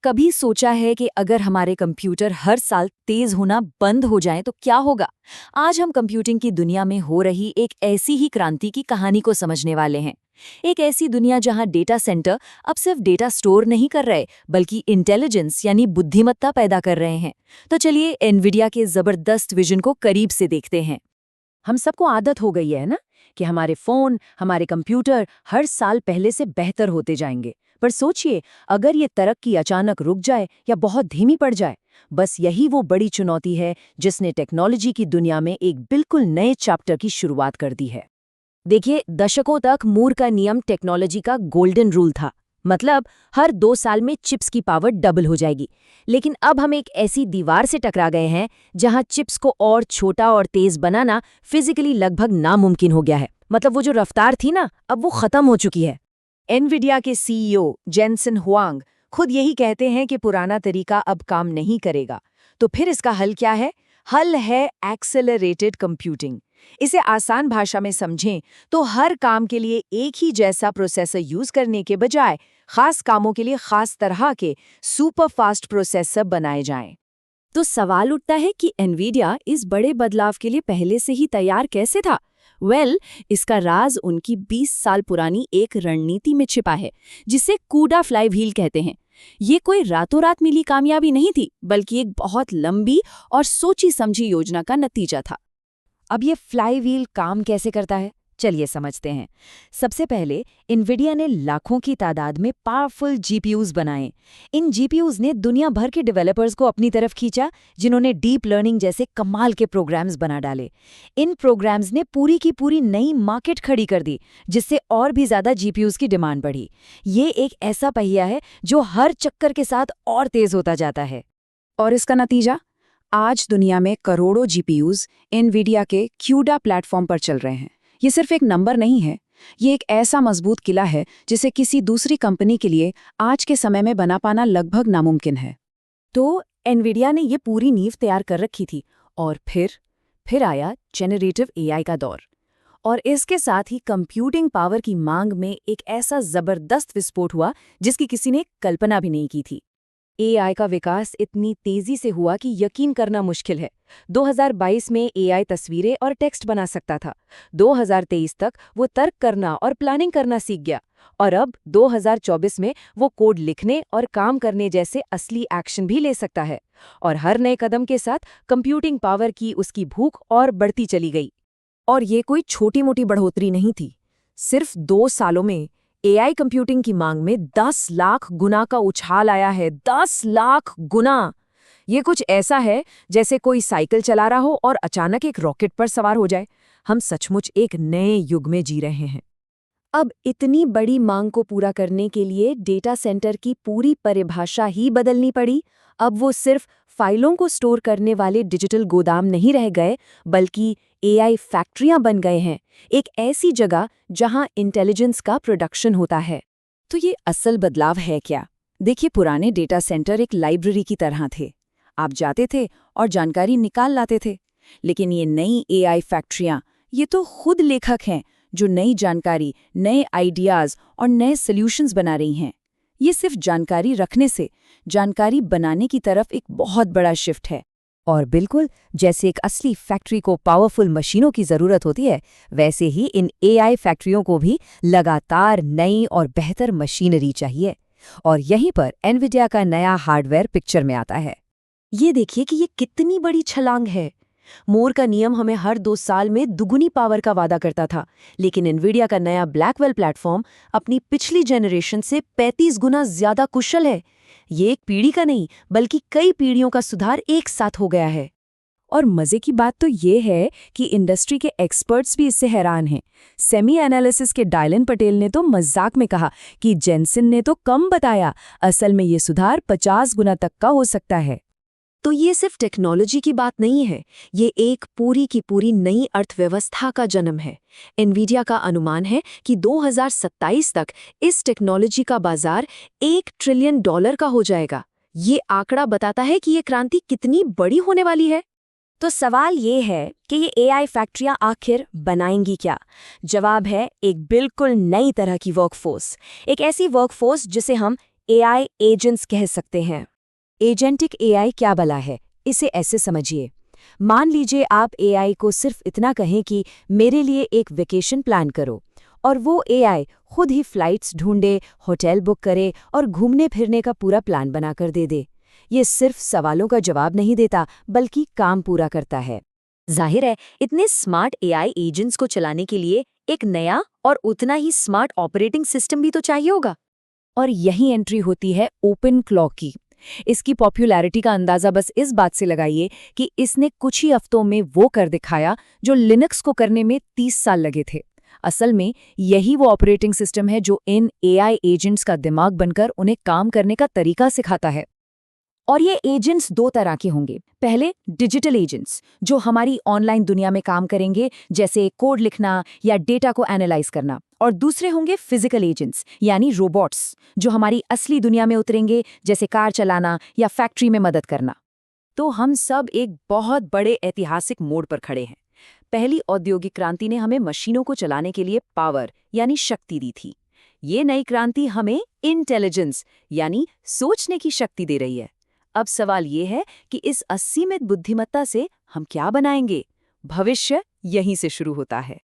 कभी सोचा है कि अगर हमारे कंप्यूटर हर साल तेज होना बंद हो जाएं तो क्या होगा? आज हम कंप्यूटिंग की दुनिया में हो रही एक ऐसी ही क्रांति की कहानी को समझने वाले हैं। एक ऐसी दुनिया जहां डेटा सेंटर अब सिर्फ डेटा स्टोर नहीं कर रहे, बल्कि इंटेलिजेंस यानी बुद्धिमत्ता पैदा कर रहे हैं। तो चलिए एनवीडिया के जबरदस्त विजन को करीब से देखते हैं। हम सबको आदत हो गई है ना कि हमारे फोन, हमारे कंप्यूटर हर साल पहले से बेहतर होते जाएंगे। पर सोचिए, अगर ये तरक्की अचानक रुक जाए या बहुत धीमी पड़ जाए, बस यही वो बड़ी चुनौती है जिसने टेक्नोलॉजी की दुनिया में एक बिल्कुल नए चैप्टर की शुरुआत कर दी है। देखिए, दशकों तक मूर का नियम टेक्नोलॉजी का गोल्डन रूल था। मतलब हर 2 साल में चिप्स की पावर डबल हो जाएगी। लेकिन अब हम एक ऐसी दीवार से टकरा गए हैं जहां चिप्स को और छोटा और तेज बनाना फिजिकली लगभग नामुमकिन हो गया है। मतलब वो जो रफ्तार थी ना, अब वो खत्म हो चुकी है। एनवीडिया के सीईओ जेनसन हुआंग खुद यही कहते हैं कि पुराना तरीका अब काम नहीं करेगा। तो फिर इसका हल क्या है? हल है एक्सेलरेटेड कंप्यूटिंग। इसे आसान भाषा में समझें तो हर काम के लिए एक ही जैसा प्रोसेसर यूज करने के बजाय खास कामों के लिए खास तरह के सुपर फास्ट प्रोसेसर बनाए जाएं। तो सवाल उठता है कि एनवीडिया इस बड़े बदलाव के लिए पहले से ही तैयार कैसे था? इसका राज उनकी 20 साल पुरानी एक रणनीति में छिपा है, जिसे कूडा फ्लाई व्हील कहते हैं। ये कोई रातों रात मिली कामयाबी नहीं थी, बल्कि एक बहुत लंबी और सोची समझी योजना का नतीजा था। अब ये फ्लाई व्हील काम कैसे करता है, चलिए समझते हैं। सबसे पहले एनवीडिया ने लाखों की तादाद में पावरफुल जीपीयूज बनाए। इन जीपीयूज ने दुनिया भर के डेवलपर्स को अपनी तरफ खींचा, जिन्होंने डीप लर्निंग जैसे कमाल के प्रोग्राम्स बना डाले। इन प्रोग्राम्स ने पूरी की पूरी नई मार्केट खड़ी कर दी, जिससे और भी ज्यादा जीपीयूज की डिमांड बढ़ी। ये एक ऐसा पहिया है जो हर चक्कर के साथ और तेज होता जाता है। और इसका नतीजा? आज दुनिया में करोड़ों जीपीयूज एनवीडिया के क्यूडा प्लेटफॉर्म पर चल रहे हैं। ये सिर्फ एक नंबर नहीं है, ये एक ऐसा मजबूत किला है जिसे किसी दूसरी कंपनी के लिए आज के समय में बना पाना लगभग नामुमकिन है। तो एनवीडिया ने ये पूरी नींव तैयार कर रखी थी, और फिर आया जेनरेटिव एआई का दौर। और इसके साथ ही कंप्यूटिंग पावर की मांग में एक ऐसा जबरदस्त विस्फोट हुआ जिसकी किसी ने कल्पना भी नहीं की थी। एआई का विकास इतनी तेजी से हुआ कि यकीन करना मुश्किल है। 2022 में एआई तस्वीरें और टेक्स्ट बना सकता था। 2023 तक वो तर्क करना और प्लानिंग करना सीख गया। और अब 2024 में वो कोड लिखने और काम करने जैसे असली एक्शन भी ले सकता है। और हर नए कदम के साथ कंप्यूटिंग पावर की उसकी भूख और बढ़ती चली गई। और ये कोई छोटी मोटी बढ़ोतरी नहीं थी। सिर्फ 2 सालों में एआई कंप्यूटिंग की मांग में 10 लाख गुना का उछाल आया है। 10 लाख गुना! ये कुछ ऐसा है जैसे कोई साइकिल चला रहा हो और अचानक एक रॉकेट पर सवार हो जाए। हम सचमुच एक नए युग में जी रहे हैं। अब इतनी बड़ी मांग को पूरा करने के लिए डेटा सेंटर की पूरी परिभाषा ही बदलनी पड़ी। अब वो सिर्फ फाइलों को स्टोर करने वाले डिजिटल गोदाम नहीं रह गए, बल्कि एआई फैक्ट्रियां बन गए हैं। एक ऐसी जगह जहां इंटेलिजेंस का प्रोडक्शन होता है। तो ये असल बदलाव है क्या? देखिए, पुराने डेटा सेंटर एक लाइब्रेरी की तरह थे। आप जाते थे और जानकारी निकाल लाते थे। लेकिन ये नई एआई फैक्ट्रियां, ये तो खुद लेखक हैं जो नई जानकारी, नए आइडियाज और नए सॉल्यूशंस बना रही हैं। ये सिर्फ जानकारी रखने से जानकारी बनाने की तरफ एक बहुत बड़ा शिफ्ट है। और बिल्कुल जैसे एक असली फैक्ट्री को पावरफुल मशीनों की जरूरत होती है, वैसे ही इन एआई फैक्ट्रियों को भी लगातार नई और बेहतर मशीनरी चाहिए। और यहीं पर एनवीडिया का नया हार्डवेयर पिक्चर में आता है। ये देखिए कि ये कितनी बड़ी छलांग है। मूर का नियम हमें हर 2 साल में दुगुनी पावर का वादा करता था, लेकिन एनवीडिया का नया ब्लैकवेल प्लेटफॉर्म अपनी पिछली जनरेशन से 35 गुना ज्यादा कुशल है। ये एक पीढ़ी का नहीं, बल्कि कई पीढ़ियों का सुधार एक साथ हो गया है। और मजे की बात तो ये है कि इंडस्ट्री के एक्सपर्ट्स भी इससे हैरान हैं। सेमी एनालिसिस के डायलन पटेल ने तो मजाक में कहा कि जेनसन ने तो कम बताया, असल में ये सुधार 50 गुना तक का हो सकता है। तो ये सिर्फ टेक्नोलॉजी की बात नहीं है, ये एक पूरी की पूरी नई अर्थव्यवस्था का जन्म है। एनवीडिया का अनुमान है कि 2027 तक इस टेक्नोलॉजी का बाजार $1 ट्रिलियन का हो जाएगा। ये आंकड़ा बताता है कि ये क्रांति कितनी बड़ी होने वाली है। तो सवाल ये है कि ये एआई फैक्ट्रियां आखिर बनाएंगी क्या? जवाब है एक बिल्कुल नई तरह की वर्कफोर्स। एक ऐसी वर्कफोर्स जिसे हम एआई एजेंट्स कह सकते हैं। एजेंटिक एआई क्या भला है, इसे ऐसे समझिए। मान लीजिए आप एआई को सिर्फ इतना कहें कि मेरे लिए एक वेकेशन प्लान करो, और वो एआई खुद ही फ्लाइट्स ढूंढे, होटल बुक करे और घूमने फिरने का पूरा प्लान बनाकर दे दे। ये सिर्फ सवालों का जवाब नहीं देता, बल्कि काम पूरा करता है। जाहिर है, इतने स्मार्ट एआई एजेंट्स को चलाने के लिए एक नया और उतना ही स्मार्ट ऑपरेटिंग सिस्टम भी तो चाहिए होगा। और यही एंट्री होती है ओपन क्लॉ की। इसकी पॉपुलैरिटी का अंदाजा बस इस बात से लगाइए कि इसने कुछ ही हफ्तों में वो कर दिखाया जो लिनक्स को करने में 30 साल लगे थे। असल में यही वो ऑपरेटिंग सिस्टम है जो इन एआई एजेंट्स का दिमाग बनकर उन्हें काम करने का तरीका सिखाता है। और ये एजेंट्स दो तरह के होंगे। पहले डिजिटल एजेंट्स, जो हमारी ऑनलाइन दुनिया में काम करेंगे, जैसे कोड लिखना या डेटा को एनालाइज करना। और दूसरे होंगे फिजिकल एजेंट्स, यानी रोबोट्स, जो हमारी असली दुनिया में उतरेंगे, जैसे कार चलाना या फैक्ट्री में मदद करना। तो हम सब एक बहुत बड़े ऐतिहासिक मोड़ पर खड़े हैं। पहली औद्योगिक क्रांति ने हमें मशीनों को चलाने के लिए पावर यानी शक्ति दी थी। ये नई क्रांति हमें इंटेलिजेंस यानी सोचने की शक्ति दे रही है। अब सवाल ये है कि इस असीमित बुद्धिमत्ता से हम क्या बनाएंगे? भविष्य यहीं से शुरू होता है।